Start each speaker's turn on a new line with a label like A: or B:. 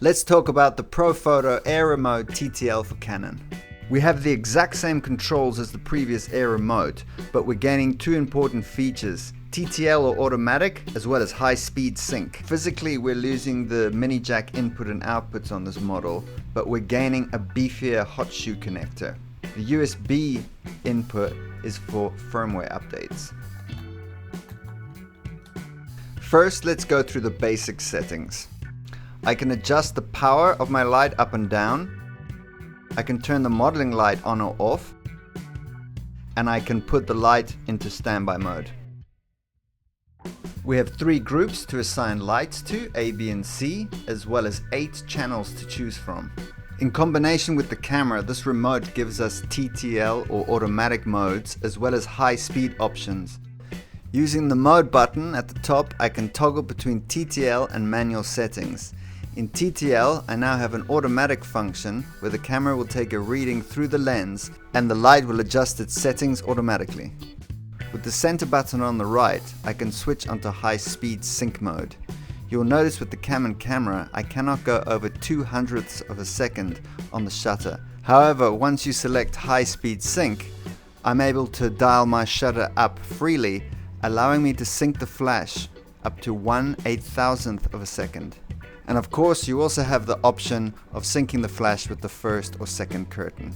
A: Let's talk about the ProPhoto Aero Mode TTL for Canon. We have the exact same controls as the previous Aero Mode, but we're gaining two important features: TTL or automatic, as well as high-speed sync. Physically, we're losing the mini jack input and outputs on this model, but we're gaining a beefier hot shoe connector. The USB input is for firmware updates. First, let's go through the basic settings. I can adjust the power of my light up and down. I can turn the modeling light on or off, and I can put the light into standby mode. We have 3 groups to assign lights to, A, B, and C, as well as 8 channels to choose from. In combination with the camera, this remote gives us TTL or automatic modes, as well as high-speed options. Using the mode button at the top, I can toggle between TTL and manual settings. In TTL, I now have an automatic function where the camera will take a reading through the lens and the light will adjust its settings automatically. With the center button on the right, I can switch onto high-speed sync mode. You'll notice with the Canon camera, I cannot go over 0.02 of a second on the shutter. However, once you select high-speed sync, I'm able to dial my shutter up freely, allowing me to sync the flash up to 1/8000th of a second. And of course, you also have the option of syncing the flash with the first or second curtain.